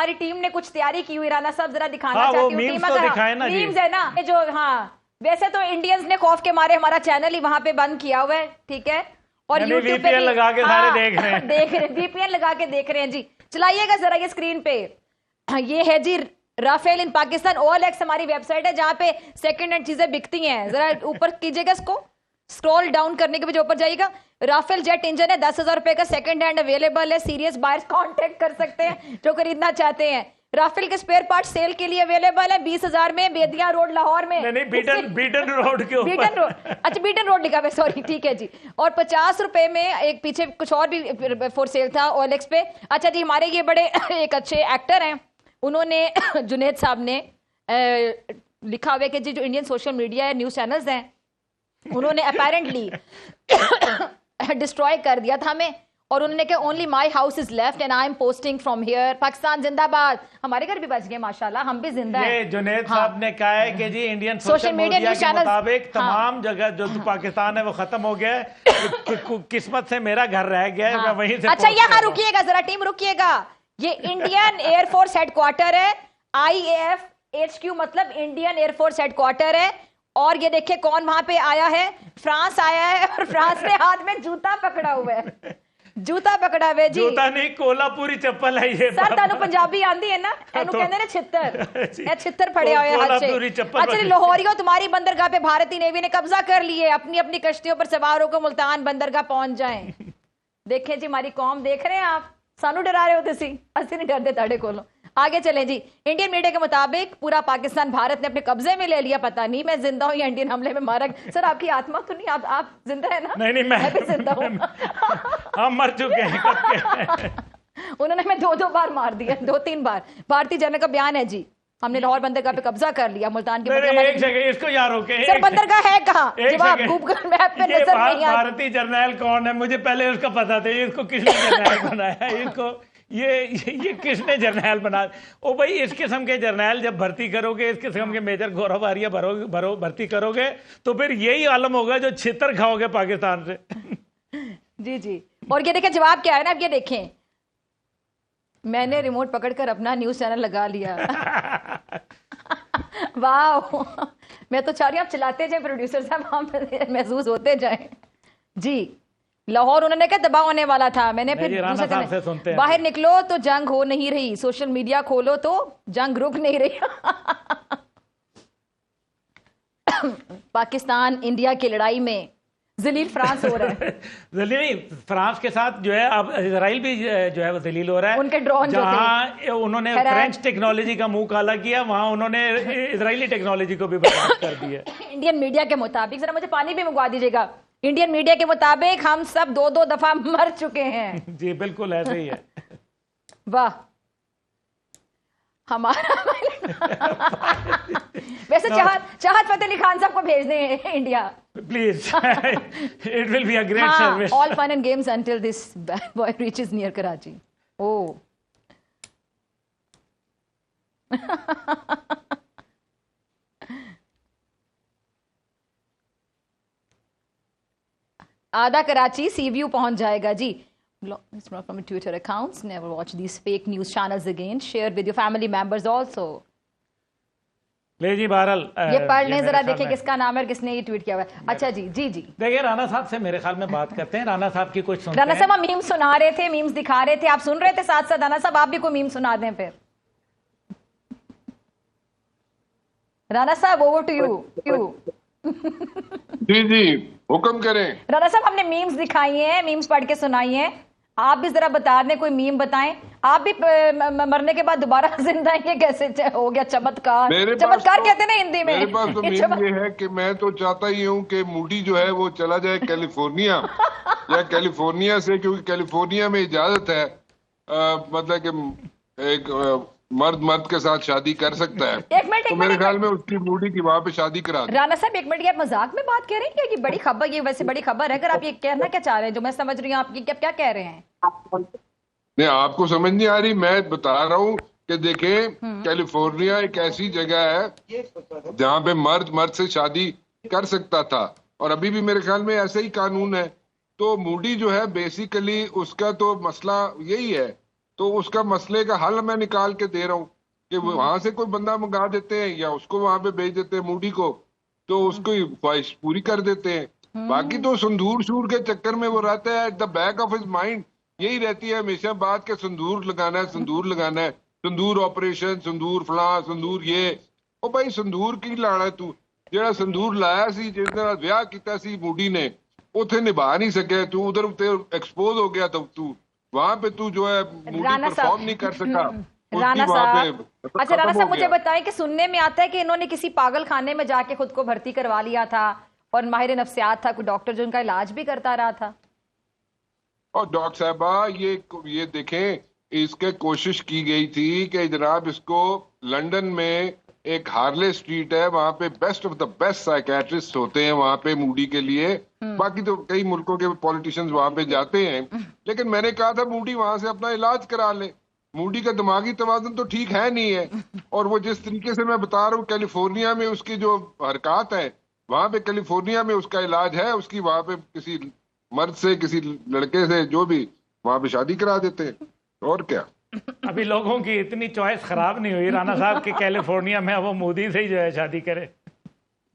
हमारी टीम ने कुछ तैयारी की हुई, राना साहब जरा दिखाना हाँ, चाहती हूँ। मीम्स तो दिखाए ना जी। मीम्स है ना जो, हाँ वैसे तो इंडियंस ने खौफ के मारे हमारा चैनल ही वहां पे बंद किया हुआ है, ठीक है, और यूट्यूब पे भी लगा के सारे देख रहे हैं। देख रहे हैं, वीपीएन लगा के देख रहे हैं जी। चलाइएगा जरा ये स्क्रीन पे, ये है जी राफेल इन पाकिस्तान। OLX हमारी वेबसाइट है जहां पे सेकंड हैंड चीजें बिकती हैं। जरा ऊपर कीजिएगा इसको, स्क्रॉल डाउन करने के बाद ऊपर जाइएगा। राफेल जेट इंजन है, 10,000 रुपए का सेकंड हैंड अवेलेबल है। सीरियस बायर्स कांटेक्ट कर सकते हैं जो खरीदना चाहते हैं। राफेल के स्पेयर पार्ट सेल के लिए अवेलेबल है 20,000 में, बेदिया रोड लाहौर में। नहीं, बीटन रोड के ऊपर। बीटन रोड, अच्छा बीटन रोड लिखा है, सॉरी, ठीक है जी। और 50 रुपए में एक पीछे कुछ और भी फॉर सेल था OLX पे। अच्छा जी, हमारे ये बड़े एक अच्छे एक्टर हैं, उन्होंने जुनेद साहब ने लिखा हुआ है कि जी जो इंडियन सोशल मीडिया है, न्यूज चैनल्स हैं, उन्होंने अपेरेंटली डिस्ट्रॉय कर दिया था हमें, और उन्होंने कहा only my house is left and I am posting from here. Pakistan जिंदाबाद। हमारे घर भी बच गए माशाल्लाह, हम भी जिंदा हैं। जुनेद साहब ने कहा है कि जी इंडियन सोशल मीडिया के मुताबिक तमाम जगह जो पाकिस्तान है वो खत्म हो गया है, किस्मत से मेरा घर रह गया है, मैं वहीं से। अच्छा यहाँ रुकिएगा जरा, टीम रुकिएगा। ये इंडियन एयरफोर्स हेडक्वार्टर है, IAF HQ मतलब इंडियन एयरफोर्स हेडक्वार्टर है। और ये देखिए कौन वहां पे आया है, फ्रांस आया है, और फ्रांस ने हाथ में जूता पकड़ा हुआ है। जूता पकड़ा हुआ है जी, जूता नहीं कोल्हापुरी चप्पल है ये। सर तानू पंजाबी आंदी है ना, एनु कहंदे ने छित्तर, छित्तर फड़े हुए हाथ से। अच्छा लाहौरियों, तुम्हारी बंदरगाह पे भारतीय नेवी ने कब्जा कर लिए, अपनी अपनी कश्तियों पर सवार होकर मुल्तान बंदरगाह पहुंच जाएं। देखें जी हमारी कौम, देख रहे हैं आप, सानू डरा रहे हो तुसी, असि नहीं डरते ताड़े कोलों। आगे चलें जी। इंडियन मीडिया के मुताबिक पूरा पाकिस्तान भारत ने अपने कब्जे में ले लिया। पता नहीं मैं जिंदा हूं या इंडियन हमले में मारा। सर आपकी आत्मा तो नहीं, आप जिंदा है ना? नहीं, मैं भी जिंदा हूं। हम मर चुके हैं कब के। उन्होंने हमें 2-2 बार मार दिया, 2-3 बार। भारतीय जनरल का बयान है जी, हमने लाहौर बंदरगाह पे कब्जा कर लिया, मुल्तान की। एक जगह इसको यार रोके, सर बंदरगाह है कहाँ? जवाब गूगल मैप पे नजर नहीं आता। भारतीय जर्नैल कौन है? मुझे पहले उसका पता था, इसको किसने जर्नैल बनाया, इसको ये किसने जर्नैल बना। ओ भाई, इस किस्म के जर्नैल जब भर्ती करोगे, इस किस्म के मेजर गौरव आर्य भर्ती करोगे, तो फिर यही आलम होगा जो छितर खाओगे पाकिस्तान से। जी जी। और ये देखें जवाब क्या है ना, अब ये देखें, मैंने रिमोट पकड़कर अपना न्यूज चैनल लगा लिया। वाह, मैं तो चाह रही हूँ आप चलाते जाए प्रोड्यूसर साहब, हम महसूस होते जाए जी। लाहौर उन्होंने क्या दबाव होने वाला था, मैंने फिर दूसरे बाहर निकलो तो जंग हो नहीं रही, सोशल मीडिया खोलो तो जंग रुक नहीं रही। पाकिस्तान इंडिया की लड़ाई में जलील फ्रांस हो रहा है। जलील फ्रांस के साथ जो है अब इजराइल भी जो है वो जलील हो रहा है। उनके ड्रोन जहां उन्होंने फ्रेंच टेक्नोलॉजी का मुंह काला किया, वहां उन्होंने इजरायली टेक्नोलॉजी को भी बर्बाद कर दिया। इंडियन मीडिया के मुताबिक, जरा मुझे पानी भी मंगवा दीजिएगा। इंडियन मीडिया के मुताबिक हम सब 2-2 दफा मर चुके हैं। जी बिल्कुल ऐसे ही है। वाह, हमारा वैसे चाहत फतेह अली खान साहब को भेज दें India please, it will be a great service. All fun and games until this bad boy reaches near Karachi. ओ आधा कराची सी व्यू पहुंच जाएगा जी। From Twitter accounts, never watch these fake news channels again. Share with your family members also. ले जी बहरहाल ये पढ़ लें जरा, देखें किसका नाम है, किसने ये ट्वीट किया हुआ है। अच्छा जी जी जी। देखिए राना साहब से मेरे ख्याल में बात करते हैं, राना साहब की कुछ सुनते हैं। राना साहब हम मीम सुना रहे थे, मीम्स दिखा रहे थे, आप सुन रहे थे साथ साथ। राना साहब आप भी कोई मीम सुना दें फिर। राना साहब ओवर टू यू। जी जी हुक्म करें। राना साहब हमने मीम्स दिखाई हैं, मीम्स पढ़ के सुनाई हैं, आप भी जरा बता दें, कोई मीम बताएं। आप भी मरने के बाद दोबारा जिंदा ये कैसे हो गया? चमत्कार, चमत्कार कहते हैं ना हिंदी में। मेरे पास तो मीम ये है कि मैं तो चाहता ही हूँ कि मूडी जो है वो चला जाए कैलिफोर्निया या कैलिफोर्निया से, क्योंकि कैलिफोर्निया में इजाजत है मतलब कि एक मर्द के साथ शादी कर सकता है। एक मिनट, तो मेरे ख्याल में उसकी मूडी की वहां पे शादी करा दे। राना साहब एक मिनट, आप मजाक में बात कर रहे हैं क्या? ये बड़ी खबर, ये वैसे बड़ी खबर है। अगर आप ये कहना क्या चाह रहे हैं, जो मैं समझ रही हूँ, आप क्या कह रहे हैं? नहीं, आपको समझ नहीं आ रही, मैं बता रहा हूँ कि देखें कैलिफोर्निया एक ऐसी जगह है जहाँ पे मर्द से शादी कर सकता था, और अभी भी मेरे ख्याल में ऐसा ही कानून है। तो मूडी जो है बेसिकली उसका तो मसला यही है। तो उसका मसले का हल मैं निकाल के दे रहा हूँ कि वहां से कोई बंदा मंगा देते हैं या उसको वहां पे भेज देते हैं मूडी को, तो उसको ख्वाहिश पूरी कर देते हैं। बाकी तो संदूर शूर के चक्कर में वो रहता है, at the back of his mind यही रहती है हमेशा बात के संदूर लगाना है, संदूर लगाना है, संदूर ऑपरेशन, संदूर फलां, संदूर ये। ओ भाई संदूर की लाना तू, जेड़ा संदूर लाया सी, जिस नाल विआह कीता सी मूडी ने, उथे निभा नहीं सके तू, उधर एक्सपोज हो गया, तो तू वहां पे तू जो है मूडी परफॉर्म नहीं कर सका। राणा साहब, अच्छा राणा साहब मुझे बताएं कि सुनने में आता है कि इन्होंने किसी पागल खाने में जाके खुद को भर्ती करवा लिया था और माहिर नफ्सियात था कोई डॉक्टर जो उनका इलाज भी करता रहा था। और डॉक्टर साहबा ये देखें, इसके कोशिश की गई थी कि जनाब इसको लंदन में एक हार्ले स्ट्रीट है, वहां पे best of the best psychiatrist होते हैं वहां पे मूडी के लिए। बाकी तो कई मुल्कों के पॉलिटिशियंस वहां पे जाते हैं, लेकिन मैंने कहा था मूडी वहां से अपना इलाज करा ले। मूडी का दिमागी तवाज़ुन तो ठीक है नहीं है, और वो जिस तरीके से मैं बता रहा हूँ कैलिफोर्निया में उसकी जो हरकत है, वहां पे कैलिफोर्निया में उसका इलाज है, उसकी वहां पे किसी मर्द से, किसी लड़के से, जो भी, वहां पे शादी करा देते हैं, और क्या। अभी लोगों की इतनी चॉइस खराब नहीं हुई राणा साहब कि कैलिफोर्निया में वो मोदी से ही जो है शादी करे।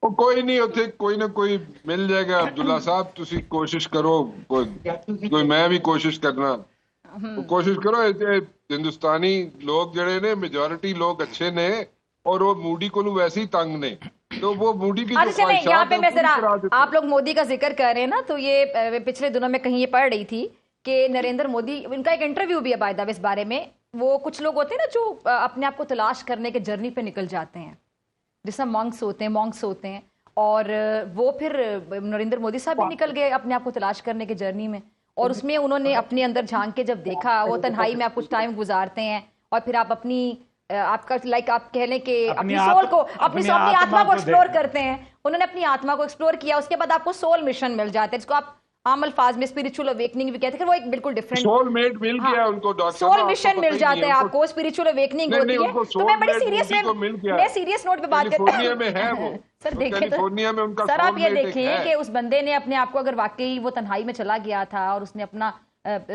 वो कोई नहीं होते, कोई ना कोई मिल जाएगा। अब्दुल्ला साहब तुसी कोशिश करो, कोई मैं भी कोशिश करना, तो कोशिश करो। हिंदुस्तानी लोग जड़े ने, मेजोरिटी लोग अच्छे ने, और वो मूडी को वैसे ही तंग ने, तो वो मूडी की अच्छा यहाँ पे मैं जरा, आप लोग मोदी का जिक्र कर रहे हैं ना, तो ये पिछले दिनों में कहीं ये पढ़ रही थी कि नरेंद्र मोदी, इनका एक इंटरव्यू भी है बाय द वे इस बारे में, वो कुछ लोग होते हैं ना जो अपने आप को तलाश करने के जर्नी पे निकल जाते हैं, जिसमें मॉन्क्स होते हैं, और वो फिर नरेंद्र मोदी साहब भी निकल गए अपने आप को तलाश करने के जर्नी में, और उसमें उन्होंने अपने अंदर झांक के जब देखा, वो तन्हाई में आप कुछ टाइम गुजारते हैं और फिर आप अपनी आपका लाइक आप कह लें कि अपनी सोल को, अपनी आत्मा को एक्सप्लोर करते हैं। उन्होंने अपनी आत्मा को एक्सप्लोर किया, उसके बाद आपको सोल मिशन मिल जाता है, जिसको आप आम अल्फाज में स्पिरिचुअल अवेकनिंग भी कहते हैं। वो एक बिल्कुल डिफरेंट सोलमेट मिल गया उनको, डॉक्टर सोल मिशन मिल जाता है आपको, स्पिरिचुअल अवेकनिंग होती है। तो मैं बड़ी सीरियस मैं सीरियस नोट पे बात करती हूँ सर। देखिए तो सर आप ये देखिए कि उस बंदे ने अपने आप को, अगर वाकई वो तन्हाई में चला गया था और उसने अपना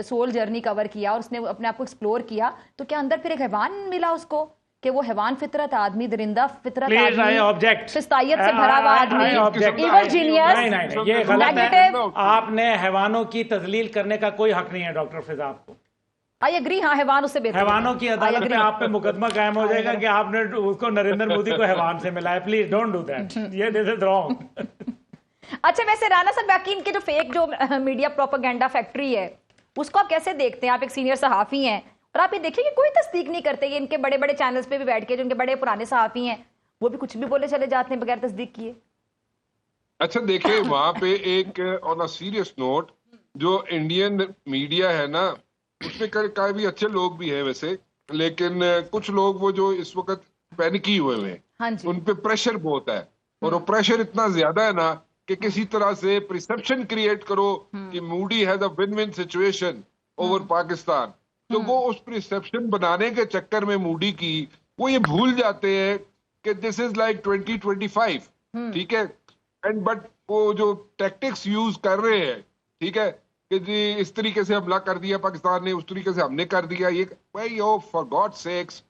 सोल जर्नी कवर किया और उसने अपने आप को एक्सप्लोर किया, तो क्या अंदर फिर एक हैवान मिला उसको, कि वो हैवान फितरत आदमी, दरिंदा फितरत आदमी, फिस्तायत से भरा हुआ आदमी, इवल जीनियस, ये गलत है। आपने हैवानों की तजलील करने का कोई हक नहीं है डॉक्टर फिजा आपको। आई एग्री, हाँ हैवान उससे बेहतर, हैवानों की अदालत में आप पे मुकदमा कायम हो जाएगा कि आपने उसको नरेंद्र मोदी को हैवान से मिला है। प्लीज डोंट डू दैट, ये दिस इज रॉन्ग। अच्छा वैसे राणा साहब, बाकी इनके जो फेक जो मीडिया प्रोपेगेंडा फैक्ट्री है, उसको आप कैसे देखते हैं? आप एक सीनियर सहाफी हैं और आप ये देखिए कि कोई तस्दीक नहीं करते, ये इनके बड़े बड़े चैनल्स पे भी बैठ के, जो इनके बड़े पुराने सहाफी हैं, वो भी कुछ भी बोले चले जाते हैं बगैर तस्दीक किए। अच्छा देखिए, वहां पे एक ऑन अ सीरियस नोट, जो इंडियन मीडिया है ना, उसमें काफी अच्छे लोग भी हैं वैसे, लेकिन कुछ लोग वो जो इस वक्त पैनिकी हुए हैं, हाँ उन पे प्रेशर बहुत है, और वो प्रेशर इतना ज्यादा है ना कि किसी तरह से परसेप्शन क्रिएट करो कि Moody has a win win situation over Pakistan. तो वो उस परसेप्शन बनाने के चक्कर में मूडी की, वो ये भूल जाते हैं कि दिस इज लाइक 2025, ठीक है, एंड बट वो जो टैक्टिक्स यूज कर रहे हैं, ठीक है, कि जी इस तरीके से हमला कर दिया पाकिस्तान ने, उस तरीके से हमने कर दिया, ये भाई oh for God sakes,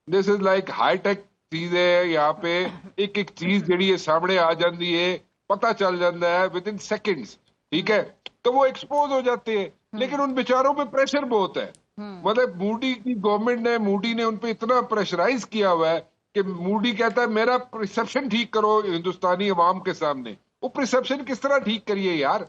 this is like high tech चीज है। यहाँ पे एक एक चीज जड़ी है सामने आ जाती है, पता चल जाता है विद इन सेकेंड्स, ठीक है, तो वो एक्सपोज हो जाते हैं। लेकिन उन बेचारों पे प्रेशर बहुत है, मतलब मूडी की गवर्नमेंट ने, मूडी ने उन पे इतना प्रेशराइज किया हुआ है कि मूडी कहता है मेरा परसेप्शन ठीक करो हिंदुस्तानी अवाम के सामने। वो परसेप्शन किस तरह ठीक करिए यार,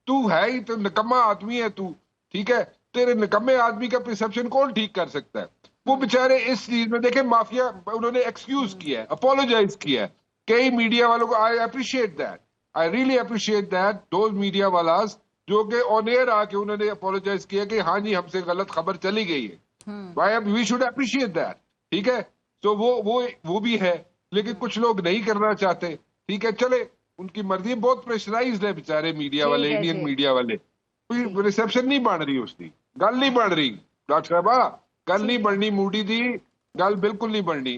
तू है ही तो निकम्मा आदमी है तू, ठीक है, तेरे निकम्मे आदमी का परसेप्शन कौन ठीक कर सकता है? वो बेचारे इस चीज में देखे माफिया, उन्होंने एक्सक्यूज किया है, अपोलोजाइज किया है कई मीडिया वालों को। I appreciate that, I really appreciate that those media वालास जो कि ऑन एयर आके उन्होंने अपोलोजाइज किया कि हाँ जी हमसे गलत खबर चली गई है। भाई अब वी शुड अप्रिशिएट दैट, ठीक है। तो वो भी है, लेकिन कुछ लोग नहीं करना चाहते, ठीक है, चले उनकी मर्जी। बहुत प्रेशराइज्ड है बेचारे मीडिया वाले, इंडियन मीडिया वाले, कोई रिसेप्शन नहीं बन रही, उसकी गल नहीं बन रही डॉक्टर साहबा, गल नहीं बननी मूडी दी, गल बिल्कुल नहीं बननी।